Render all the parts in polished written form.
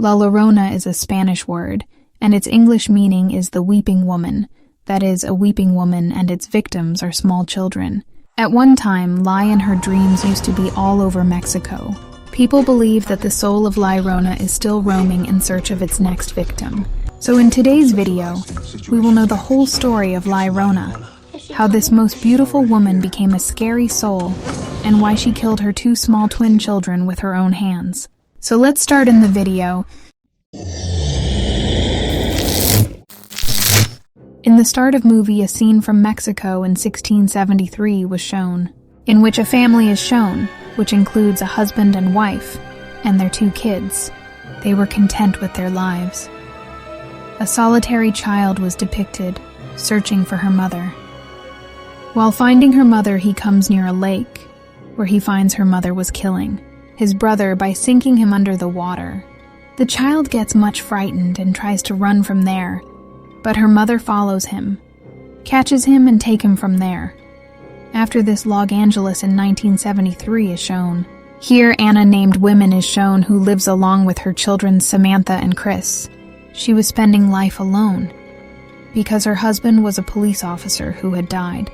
La Llorona is a Spanish word, and its English meaning is the weeping woman, that is, a weeping woman and its victims are small children. At one time, La and her dreams used to be all over Mexico. People believe that the soul of La Llorona is still roaming in search of its next victim. So in today's video, we will know the whole story of La Llorona, how this most beautiful woman became a scary soul, and why she killed her two small twin children with her own hands. So let's start in the video. In the start of movie, a scene from Mexico in 1673 was shown, in which a family is shown, which includes a husband and wife, and their two kids. They were content with their lives. A solitary child was depicted, searching for her mother. While finding her mother, he comes near a lake, where he finds her mother was killing his brother by sinking him under the water. The child gets much frightened and tries to run from there, but her mother follows him, catches him and takes him from there. After this, Los Angeles in 1973 is shown. Here, Anna named Women is shown, who lives along with her children Samantha and Chris. She was spending life alone, because her husband was a police officer who had died.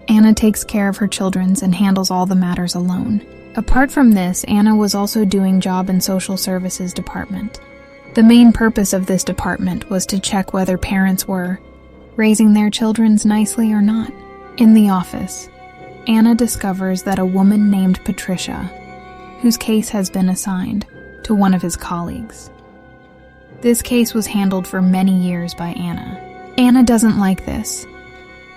Anna takes care of her children and handles all the matters alone. Apart from this, Anna was also doing job in social services department. The main purpose of this department was to check whether parents were raising their children nicely or not. In the office, Anna discovers that a woman named Patricia, whose case has been assigned to one of his colleagues. This case was handled for many years by Anna. Anna doesn't like this.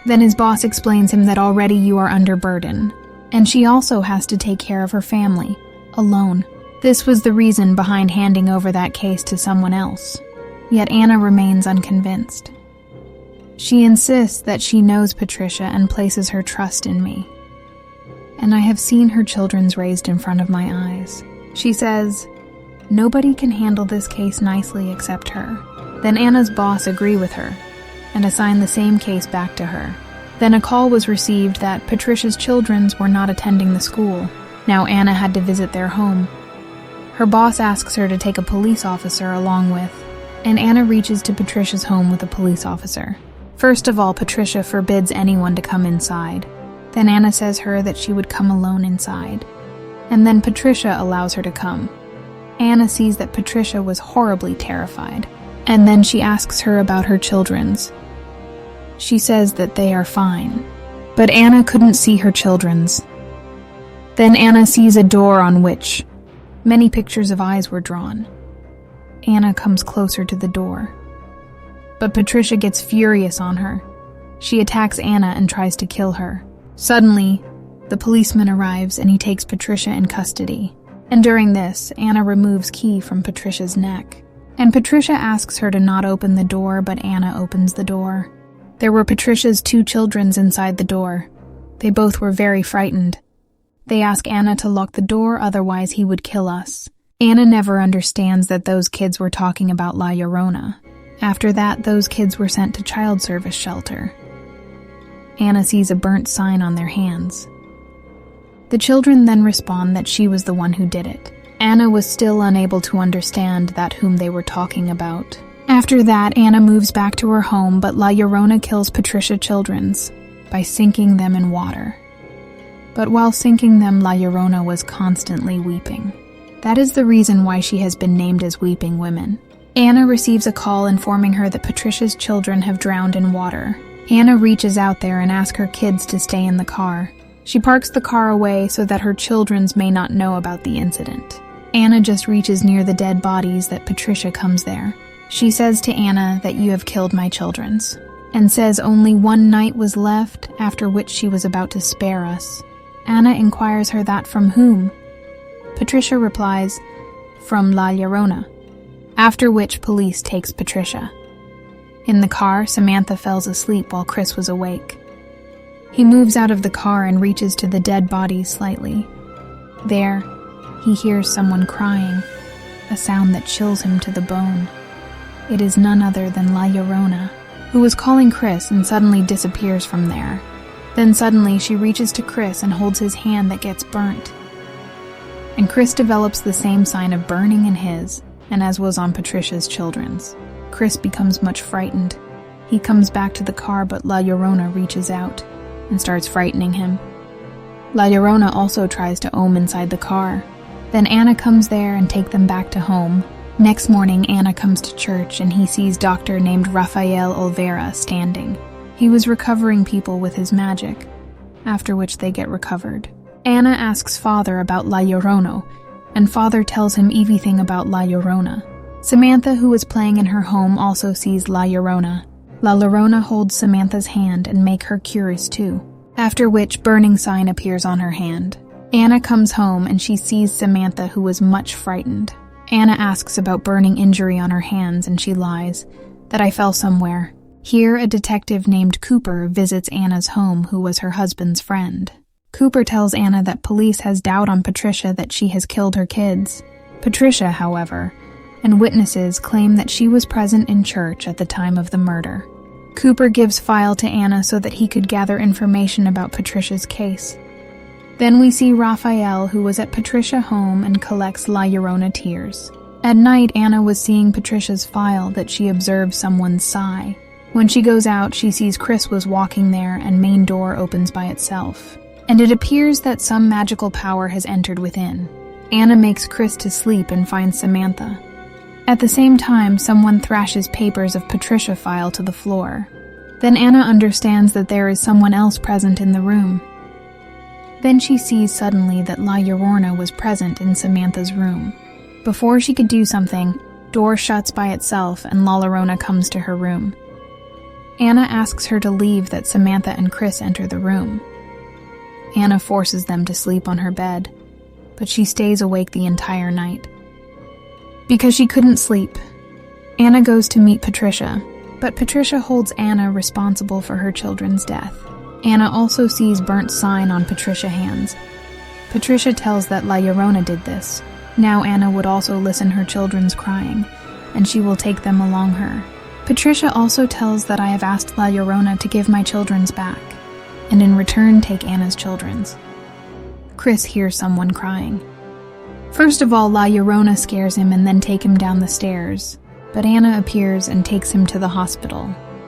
Then his boss explains him that already you are under burden, and she also has to take care of her family, alone. This was the reason behind handing over that case to someone else. Yet Anna remains unconvinced. She insists that she knows Patricia and places her trust in me. And I have seen her children raised in front of my eyes. She says, nobody can handle this case nicely except her. Then Anna's boss agreed with her and assigned the same case back to her. Then a call was received that Patricia's children were not attending the school. Now Anna had to visit their home. Her boss asks her to take a police officer along with, and Anna reaches to Patricia's home with a police officer. First of all, Patricia forbids anyone to come inside. Then Anna says her that she would come alone inside. And then Patricia allows her to come. Anna sees that Patricia was horribly terrified. And then she asks her about her children's. She says that they are fine. But Anna couldn't see her children's. Then Anna sees a door on which many pictures of eyes were drawn. Anna comes closer to the door. But Patricia gets furious on her. She attacks Anna and tries to kill her. Suddenly, the policeman arrives and he takes Patricia in custody. And during this, Anna removes key from Patricia's neck. And Patricia asks her to not open the door, but Anna opens the door. There were Patricia's two children inside the door. They both were very frightened. They ask Anna to lock the door, otherwise he would kill us. Anna never understands that those kids were talking about La Llorona. After that, those kids were sent to child service shelter. Anna sees a burnt sign on their hands. The children then respond that she was the one who did it. Anna was still unable to understand that whom they were talking about. After that, Anna moves back to her home, but La Llorona kills Patricia's children by sinking them in water. But while sinking them, La Llorona was constantly weeping. That is the reason why she has been named as Weeping Women. Anna receives a call informing her that Patricia's children have drowned in water. Anna reaches out there and asks her kids to stay in the car. She parks the car away so that her children may not know about the incident. Anna just reaches near the dead bodies that Patricia comes there. She says to Anna that you have killed my children, and says only one night was left, after which she was about to spare us. Anna inquires her that from whom. Patricia replies, from La Llorona. After which police takes Patricia. In the car, Samantha falls asleep while Chris was awake. He moves out of the car and reaches to the dead bodies slightly. There, he hears someone crying, a sound that chills him to the bone. It is none other than La Llorona, who was calling Chris and suddenly disappears from there. Then suddenly she reaches to Chris and holds his hand that gets burnt. And Chris develops the same sign of burning in his. and as was on Patricia's Children's. Chris becomes much frightened. He comes back to the car, but La Llorona reaches out and starts frightening him. La Llorona also tries to ohm inside the car. Then Anna comes there and take them back to home. Next morning, Anna comes to church and he sees doctor named Rafael Olvera standing. He was recovering people with his magic, after which they get recovered. Anna asks Father about La Llorona, and Father tells him everything about La Llorona. Samantha, who is playing in her home, also sees La Llorona. La Llorona holds Samantha's hand and make her curious too, after which burning sign appears on her hand. Anna comes home and she sees Samantha, who was much frightened. Anna asks about burning injury on her hands and she lies, that I fell somewhere. Here, a detective named Cooper visits Anna's home, who was her husband's friend. Cooper tells Anna that police has doubt on Patricia that she has killed her kids. Patricia, however, and witnesses claim that she was present in church at the time of the murder. Cooper gives file to Anna so that he could gather information about Patricia's case. Then we see Raphael, who was at Patricia's home and collects La Llorona tears. At night, Anna was seeing Patricia's file that she observed someone sigh. When she goes out, she sees Chris was walking there and main door opens by itself. And it appears that some magical power has entered within. Anna makes Chris to sleep and finds Samantha. At the same time, someone thrashes papers of Patricia's file to the floor. Then Anna understands that there is someone else present in the room. Then she sees suddenly that La Llorona was present in Samantha's room. Before she could do something, door shuts by itself and La Llorona comes to her room. Anna asks her to leave that Samantha and Chris enter the room. Anna forces them to sleep on her bed, but she stays awake the entire night. Because she couldn't sleep, Anna goes to meet Patricia, but Patricia holds Anna responsible for her children's death. Anna also sees burnt sign on Patricia's hands. Patricia tells that La Llorona did this. Now Anna would also listen her children's crying, and she will take them along her. Patricia also tells that I have asked La Llorona to give my children's back, and in return take Anna's children's. Chris hears someone crying. First of all, La Llorona scares him and then take him down the stairs, but Anna appears and takes him to the hospital.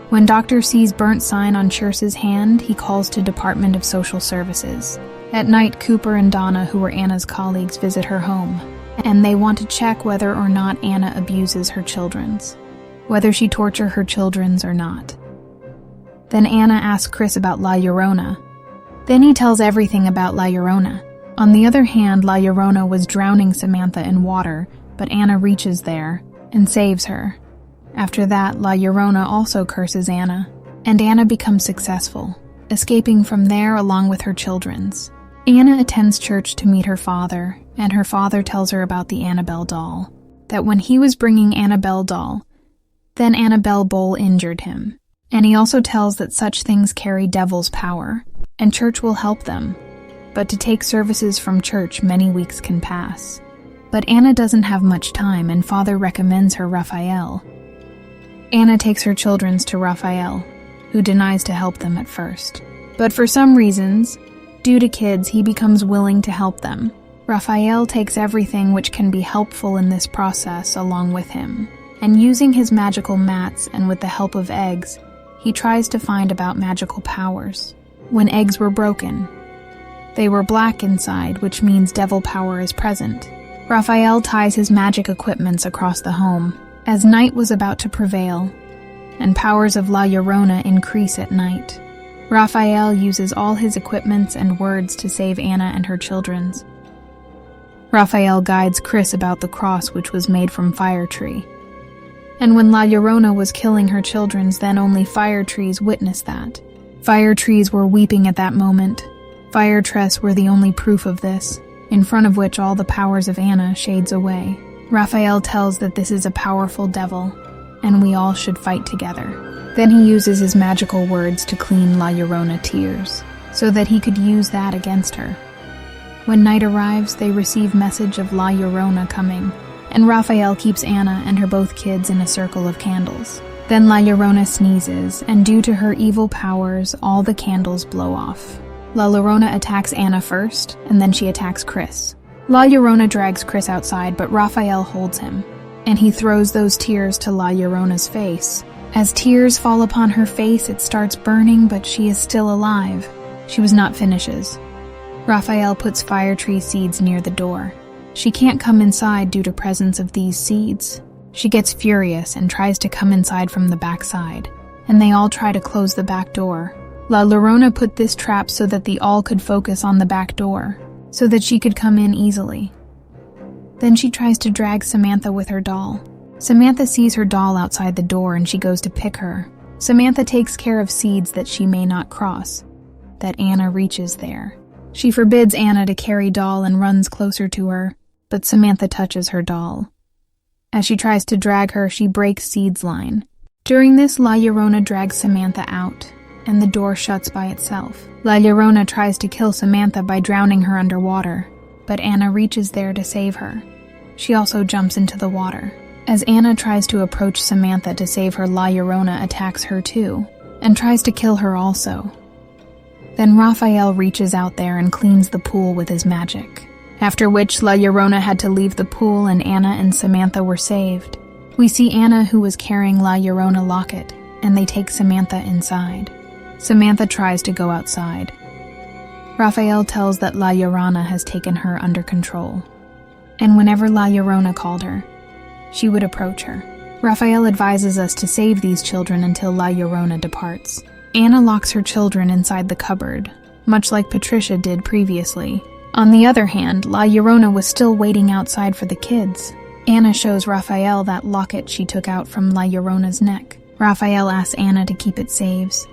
When doctor sees burnt sign on Church's hand, he calls to Department of Social Services. At night, Cooper and Donna, who were Anna's colleagues, visit her home, and they want to check whether or not Anna abuses her children's, whether she tortures her children's or not. Then Anna asks Chris about La Llorona. Then he tells everything about La Llorona. On the other hand, La Llorona was drowning Samantha in water, but Anna reaches there and saves her. After that, La Llorona also curses Anna, and Anna becomes successful, escaping from there along with her children's. Anna attends church to meet her father, and her father tells her about the Annabelle doll, that when he was bringing Annabelle doll, then Annabelle Bowl injured him. And he also tells that such things carry devil's power, and church will help them. But to take services from church, many weeks can pass. But Anna doesn't have much time, and father recommends her Raphael. Anna takes her children's to Raphael, who denies to help them at first. But for some reasons, due to kids, he becomes willing to help them. Raphael takes everything which can be helpful in this process along with him, and using his magical mats and with the help of eggs, he tries to find about magical powers. When eggs were broken, they were black inside, which means devil power is present. Raphael ties his magic equipments across the home, as night was about to prevail, and powers of La Llorona increase at night. Raphael uses all his equipments and words to save Anna and her children's. Raphael guides Chris about the cross which was made from fire tree. And when La Llorona was killing her children's, then only fire trees witnessed that. Fire trees were weeping at that moment. Fire trees were the only proof of this, in front of which all the powers of Anna shades away. Raphael tells that this is a powerful devil, and we all should fight together. Then he uses his magical words to clean La Llorona tears, so that he could use that against her. When night arrives, they receive message of La Llorona coming, and Raphael keeps Anna and her both kids in a circle of candles. Then La Llorona sneezes, and due to her evil powers, all the candles blow off. La Llorona attacks Anna first, and then she attacks Chris. La Llorona drags Chris outside, but Raphael holds him. and he throws those tears to La Llorona's face. As tears fall upon her face, it starts burning, but she is still alive. She was not finishes. Raphael puts fire tree seeds near the door. She can't come inside due to presence of these seeds. She gets furious and tries to come inside from the backside, and they all try to close the back door. La Llorona put this trap so that they all could focus on the back door, so that she could come in easily. Then she tries to drag Samantha with her doll. Samantha sees her doll outside the door and she goes to pick her. Samantha takes care of seeds that she may not cross, that Anna reaches there. She forbids Anna to carry doll and runs closer to her, but Samantha touches her doll. As she tries to drag her, she breaks Seed's line. During this, La Llorona drags Samantha out, and the door shuts by itself. La Llorona tries to kill Samantha by drowning her underwater, but Anna reaches there to save her. She also jumps into the water. As Anna tries to approach Samantha to save her, La Llorona attacks her too, and tries to kill her also. Then Raphael reaches out there and cleans the pool with his magic, after which La Llorona had to leave the pool and Anna and Samantha were saved. We see Anna, who was carrying La Llorona locket, and they take Samantha inside. Samantha tries to go outside. Raphael tells that La Llorona has taken her under control, and whenever La Llorona called her, she would approach her. Raphael advises us to save these children until La Llorona departs. Anna locks her children inside the cupboard, much like Patricia did previously. On the other hand, La Llorona was still waiting outside for the kids. Anna shows Raphael that locket she took out from La Llorona's neck. Raphael asks Anna to keep it saves.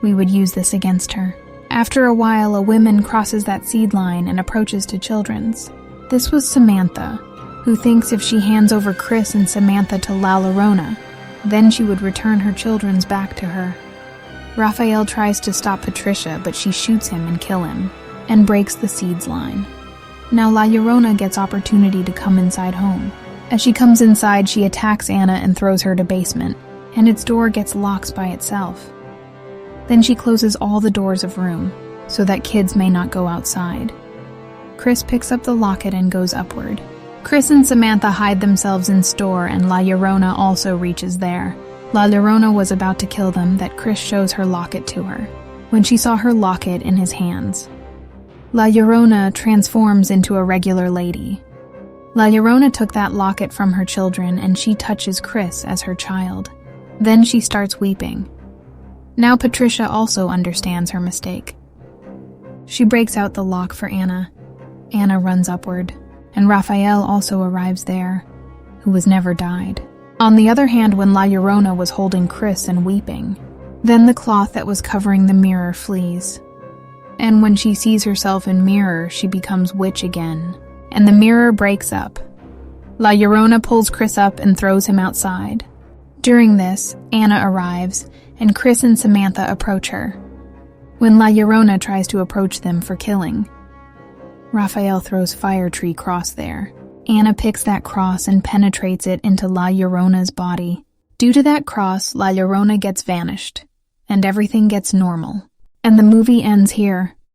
We would use this against her. After a while, a woman crosses that seed line and approaches to Children's. This was Samantha, who thinks if she hands over Chris and Samantha to La Llorona, then she would return her children's back to her. Raphael tries to stop Patricia, but she shoots him and kills him, and breaks the seeds line. Now La Llorona gets opportunity to come inside home. As she comes inside, she attacks Anna and throws her to basement, and its door gets locked by itself. Then she closes all the doors of room, so that kids may not go outside. Chris picks up the locket and goes upward. Chris and Samantha hide themselves in store, and La Llorona also reaches there. La Llorona was about to kill them that Chris shows her locket to her. When she saw her locket in his hands, La Llorona transforms into a regular lady. La Llorona took that locket from her children and she touches Chris as her child. Then she starts weeping. Now Patricia also understands her mistake. She breaks out the lock for Anna. Anna runs upward, and Raphael also arrives there, who was never died. On the other hand, when La Llorona was holding Chris and weeping, then the cloth that was covering the mirror flees. And when she sees herself in mirror, she becomes witch again, and the mirror breaks up. La Llorona pulls Chris up and throws him outside. During this, Anna arrives, and Chris and Samantha approach her. When La Llorona tries to approach them for killing, Raphael throws fire tree cross there. Anna picks that cross and penetrates it into La Llorona's body. Due to that cross, La Llorona gets vanished, and everything gets normal. And the movie ends here.